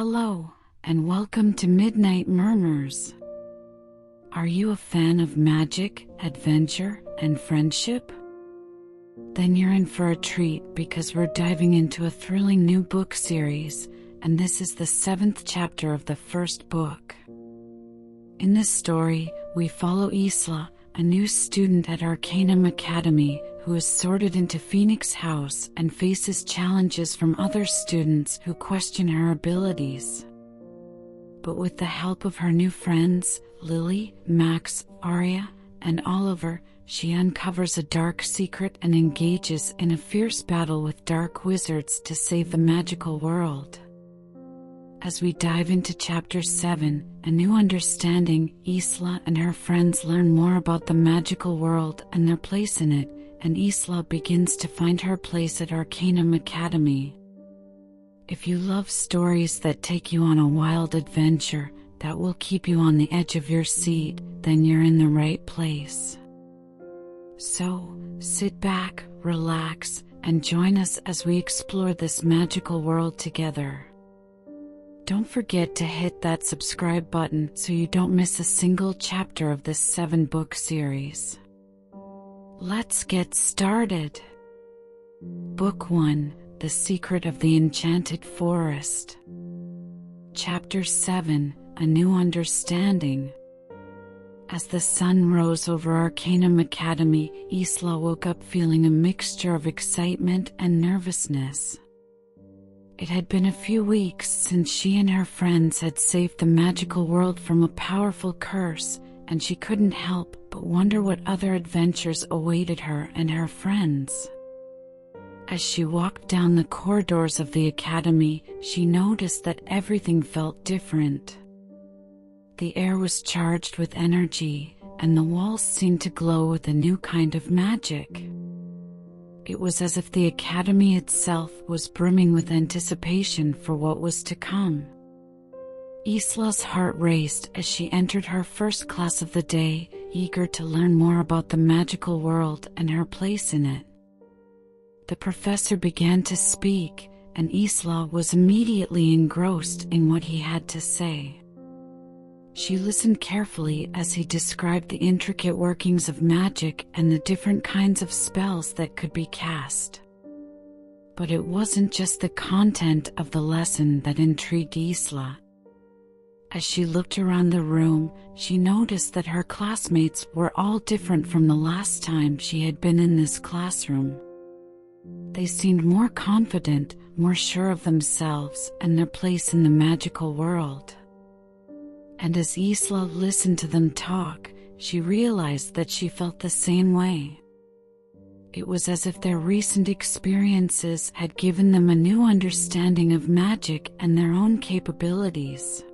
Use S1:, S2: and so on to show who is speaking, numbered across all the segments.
S1: Hello, and welcome to Midnight Murmurs. Are you a fan of magic, adventure, and friendship? Then you're in for a treat because we're diving into a thrilling new book series, and this is the 7th chapter of the first book. In this story, we follow Isla, a new student at Arcanum Academy who is sorted into Phoenix House and faces challenges from other students who question her abilities. But with the help of her new friends, Lily, Max, Aria, and Oliver, she uncovers a dark secret and engages in a fierce battle with dark wizards to save the magical world. As we dive into Chapter 7, A New Understanding, Isla and her friends learn more about the magical world and their place in it, and Isla begins to find her place at Arcanum Academy. If you love stories that take you on a wild adventure that will keep you on the edge of your seat, then you're in the right place. So, sit back, relax, and join us as we explore this magical world together. Don't forget to hit that subscribe button so you don't miss a single chapter of this 7-book series. Let's get started. Book 1, The Secret of the Enchanted Forest. Chapter 7, A New Understanding. As the sun rose over Arcanum Academy, Isla woke up feeling a mixture of excitement and nervousness. It had been a few weeks since she and her friends had saved the magical world from a powerful curse, and she couldn't help but wonder what other adventures awaited her and her friends. As she walked down the corridors of the academy, she noticed that everything felt different. The air was charged with energy, and the walls seemed to glow with a new kind of magic. It was as if the academy itself was brimming with anticipation for what was to come. Isla's heart raced as she entered her first class of the day, eager to learn more about the magical world and her place in it. The professor began to speak, and Isla was immediately engrossed in what he had to say. She listened carefully as he described the intricate workings of magic and the different kinds of spells that could be cast. But it wasn't just the content of the lesson that intrigued Isla. As she looked around the room, she noticed that her classmates were all different from the last time she had been in this classroom. They seemed more confident, more sure of themselves and their place in the magical world. And as Isla listened to them talk, she realized that she felt the same way. It was as if their recent experiences had given them a new understanding of magic and their own capabilities.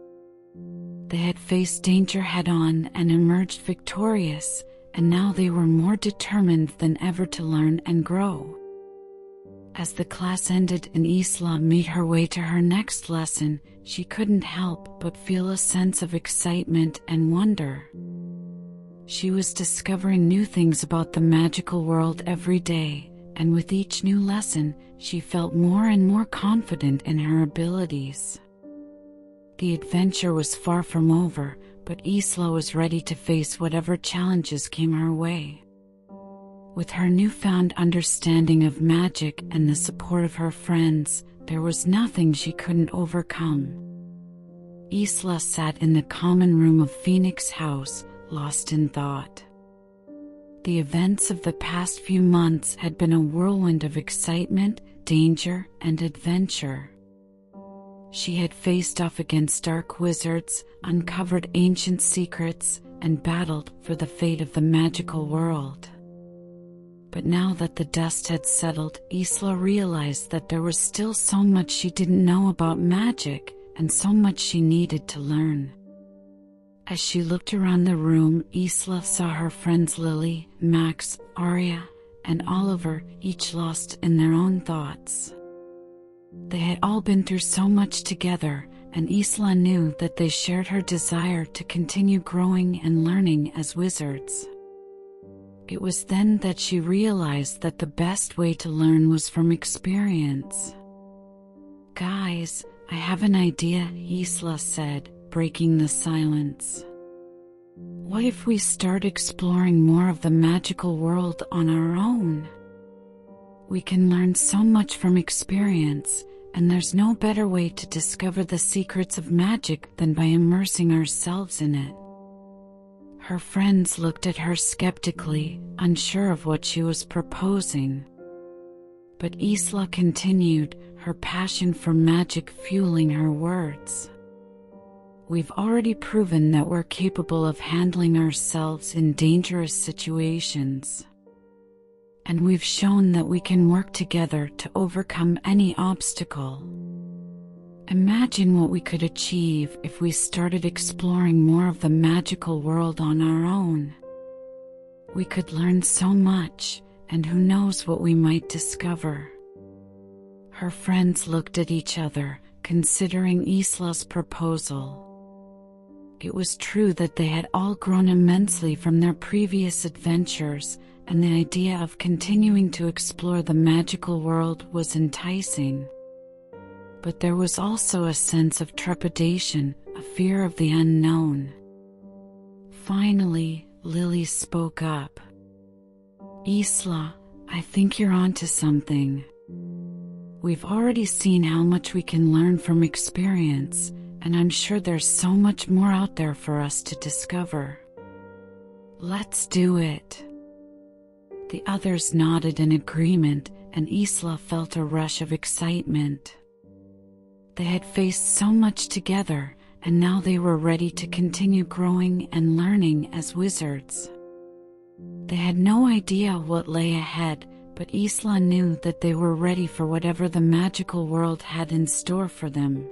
S1: They had faced danger head-on and emerged victorious, and now they were more determined than ever to learn and grow. As the class ended and Isla made her way to her next lesson, she couldn't help but feel a sense of excitement and wonder. She was discovering new things about the magical world every day, and with each new lesson, she felt more and more confident in her abilities. The adventure was far from over, but Isla was ready to face whatever challenges came her way. With her newfound understanding of magic and the support of her friends, there was nothing she couldn't overcome. Isla sat in the common room of Phoenix House, lost in thought. The events of the past few months had been a whirlwind of excitement, danger, and adventure. She had faced off against dark wizards, uncovered ancient secrets, and battled for the fate of the magical world. But now that the dust had settled, Isla realized that there was still so much she didn't know about magic, and so much she needed to learn. As she looked around the room, Isla saw her friends Lily, Max, Aria, and Oliver, each lost in their own thoughts. They had all been through so much together, and Isla knew that they shared her desire to continue growing and learning as wizards. It was then that she realized that the best way to learn was from experience. Guys, I have an idea, Isla said, breaking the silence. What if we start exploring more of the magical world on our own? We can learn so much from experience, and there's no better way to discover the secrets of magic than by immersing ourselves in it. Her friends looked at her skeptically, unsure of what she was proposing. But Isla continued, her passion for magic fueling her words. We've already proven that we're capable of handling ourselves in dangerous situations. And we've shown that we can work together to overcome any obstacle. Imagine what we could achieve if we started exploring more of the magical world on our own. We could learn so much, and who knows what we might discover. Her friends looked at each other, considering Isla's proposal. It was true that they had all grown immensely from their previous adventures, and the idea of continuing to explore the magical world was enticing. But there was also a sense of trepidation, a fear of the unknown. Finally, Lily spoke up. Isla, I think you're onto something. We've already seen how much we can learn from experience, and I'm sure there's so much more out there for us to discover. Let's do it. The others nodded in agreement, and Isla felt a rush of excitement. They had faced so much together, and now they were ready to continue growing and learning as wizards. They had no idea what lay ahead, but Isla knew that they were ready for whatever the magical world had in store for them.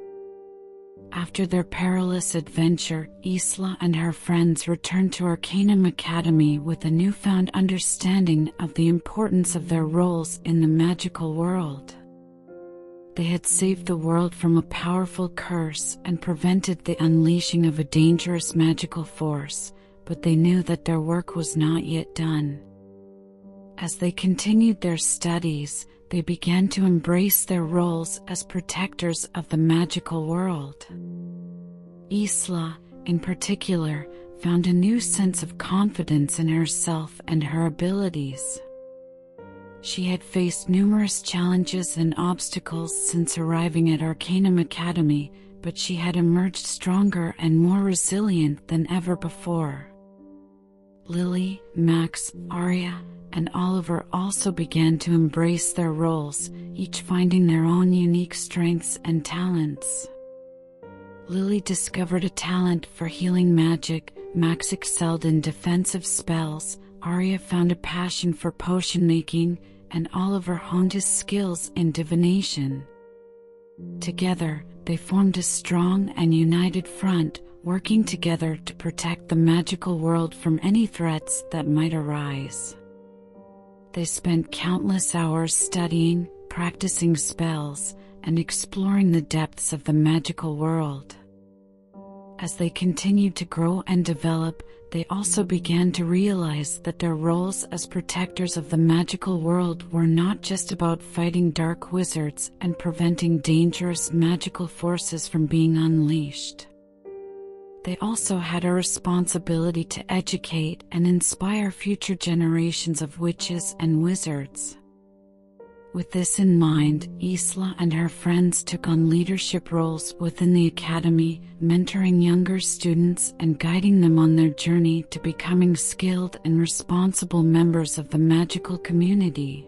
S1: After their perilous adventure, Isla and her friends returned to Arcanum Academy with a newfound understanding of the importance of their roles in the magical world. They had saved the world from a powerful curse and prevented the unleashing of a dangerous magical force, but they knew that their work was not yet done. As they continued their studies, they began to embrace their roles as protectors of the magical world. Isla, in particular, found a new sense of confidence in herself and her abilities. She had faced numerous challenges and obstacles since arriving at Arcanum Academy, but she had emerged stronger and more resilient than ever before. Lily, Max, Arya, and Oliver also began to embrace their roles, each finding their own unique strengths and talents. Lily discovered a talent for healing magic, Max excelled in defensive spells, Arya found a passion for potion making, and Oliver honed his skills in divination. Together, they formed a strong and united front, working together to protect the magical world from any threats that might arise. They spent countless hours studying, practicing spells, and exploring the depths of the magical world. As they continued to grow and develop, they also began to realize that their roles as protectors of the magical world were not just about fighting dark wizards and preventing dangerous magical forces from being unleashed. They also had a responsibility to educate and inspire future generations of witches and wizards. With this in mind, Isla and her friends took on leadership roles within the academy, mentoring younger students and guiding them on their journey to becoming skilled and responsible members of the magical community.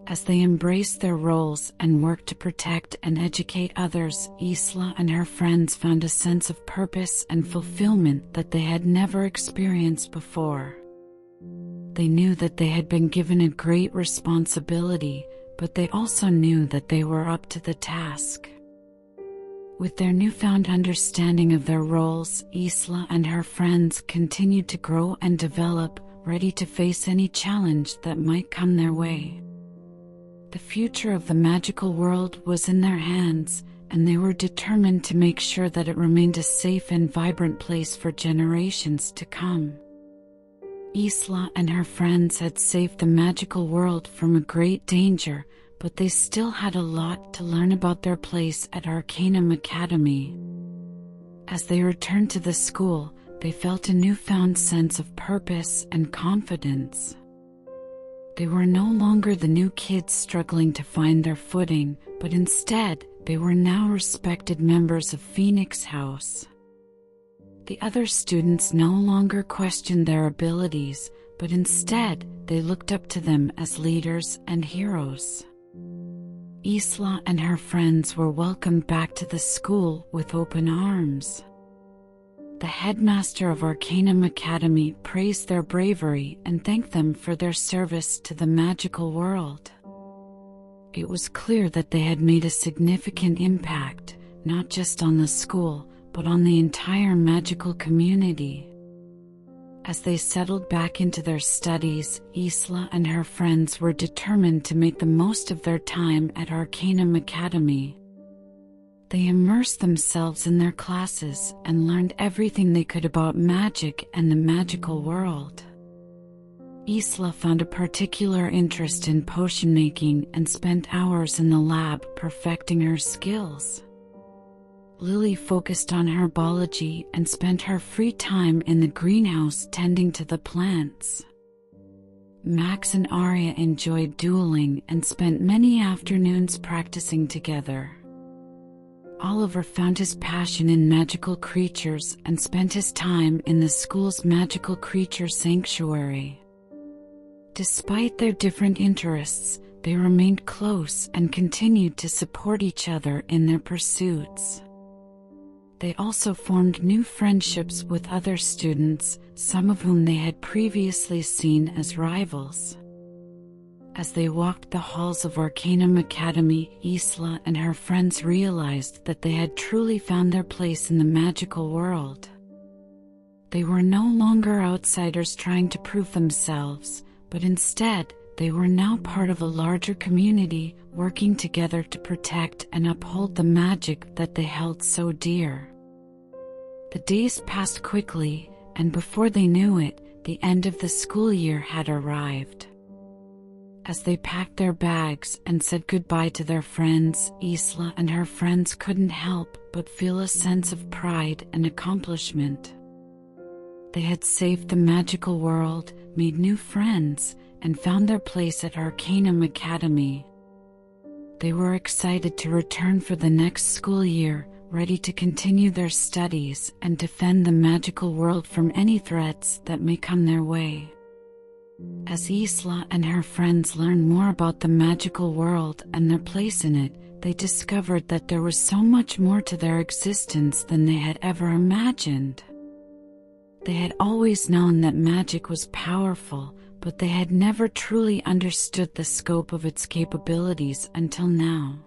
S1: As they embraced their roles and worked to protect and educate others, Isla and her friends found a sense of purpose and fulfillment that they had never experienced before. They knew that they had been given a great responsibility, but they also knew that they were up to the task. With their newfound understanding of their roles, Isla and her friends continued to grow and develop, ready to face any challenge that might come their way. The future of the magical world was in their hands, and they were determined to make sure that it remained a safe and vibrant place for generations to come. Isla and her friends had saved the magical world from a great danger, but they still had a lot to learn about their place at Arcanum Academy. As they returned to the school, they felt a newfound sense of purpose and confidence. They were no longer the new kids struggling to find their footing, but instead, they were now respected members of Phoenix House. The other students no longer questioned their abilities, but instead, they looked up to them as leaders and heroes. Isla and her friends were welcomed back to the school with open arms. The headmaster of Arcanum Academy praised their bravery and thanked them for their service to the magical world. It was clear that they had made a significant impact, not just on the school, but on the entire magical community. As they settled back into their studies, Isla and her friends were determined to make the most of their time at Arcanum Academy. They immersed themselves in their classes and learned everything they could about magic and the magical world. Isla found a particular interest in potion making and spent hours in the lab perfecting her skills. Lily focused on herbology and spent her free time in the greenhouse tending to the plants. Max and Arya enjoyed dueling and spent many afternoons practicing together. Oliver found his passion in magical creatures and spent his time in the school's magical creature sanctuary. Despite their different interests, they remained close and continued to support each other in their pursuits. They also formed new friendships with other students, some of whom they had previously seen as rivals. As they walked the halls of Arcanum Academy, Isla and her friends realized that they had truly found their place in the magical world. They were no longer outsiders trying to prove themselves, but instead, they were now part of a larger community, working together to protect and uphold the magic that they held so dear. The days passed quickly, and before they knew it, the end of the school year had arrived. As they packed their bags and said goodbye to their friends, Isla and her friends couldn't help but feel a sense of pride and accomplishment. They had saved the magical world, made new friends, and found their place at Arcanum Academy. They were excited to return for the next school year, ready to continue their studies and defend the magical world from any threats that may come their way. As Isla and her friends learned more about the magical world and their place in it, they discovered that there was so much more to their existence than they had ever imagined. They had always known that magic was powerful, but they had never truly understood the scope of its capabilities until now.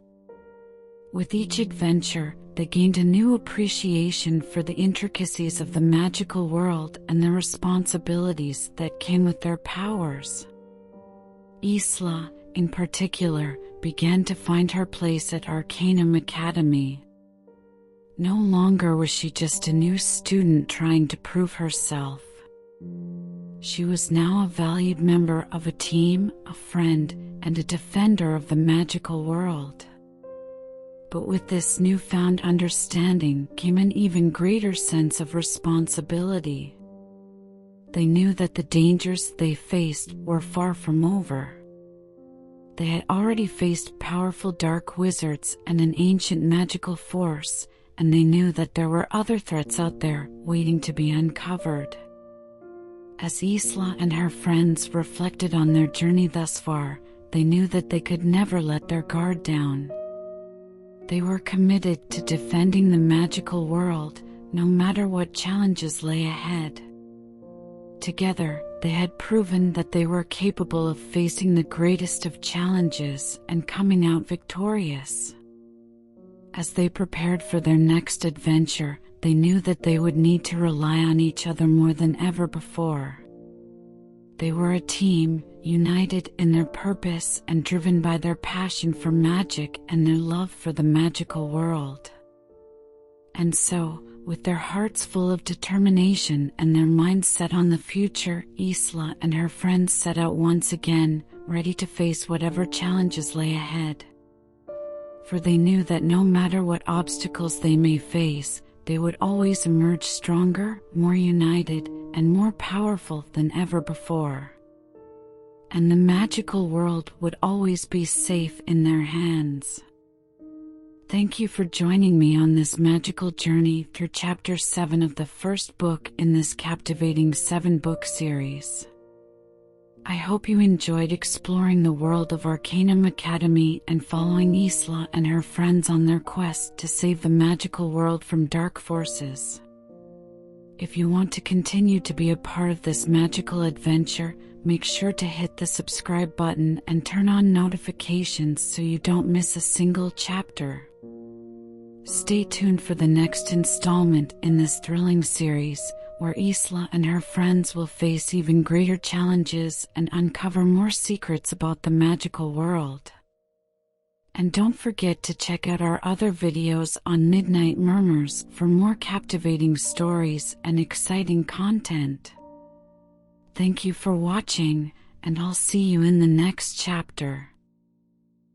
S1: With each adventure, they gained a new appreciation for the intricacies of the magical world and the responsibilities that came with their powers. Isla, in particular, began to find her place at Arcanum Academy. No longer was she just a new student trying to prove herself. She was now a valued member of a team, a friend, and a defender of the magical world. But with this newfound understanding came an even greater sense of responsibility. They knew that the dangers they faced were far from over. They had already faced powerful dark wizards and an ancient magical force, and they knew that there were other threats out there waiting to be uncovered. As Isla and her friends reflected on their journey thus far, they knew that they could never let their guard down. They were committed to defending the magical world, no matter what challenges lay ahead. Together, they had proven that they were capable of facing the greatest of challenges and coming out victorious. As they prepared for their next adventure, they knew that they would need to rely on each other more than ever before. They were a team, united in their purpose and driven by their passion for magic and their love for the magical world. And so, with their hearts full of determination and their minds set on the future. Isla and her friends set out once again, ready to face whatever challenges lay ahead. For they knew that no matter what obstacles they may face, they would always emerge stronger, more united, and more powerful than ever before. And the magical world would always be safe in their hands. Thank you for joining me on this magical journey through Chapter 7 of the first book in this captivating 7-book series. I hope you enjoyed exploring the world of Arcanum Academy and following Isla and her friends on their quest to save the magical world from dark forces. If you want to continue to be a part of this magical adventure, make sure to hit the subscribe button and turn on notifications so you don't miss a single chapter. Stay tuned for the next installment in this thrilling series, where Isla and her friends will face even greater challenges and uncover more secrets about the magical world. And don't forget to check out our other videos on Midnight Murmurs for more captivating stories and exciting content. Thank you for watching, and I'll see you in the next chapter.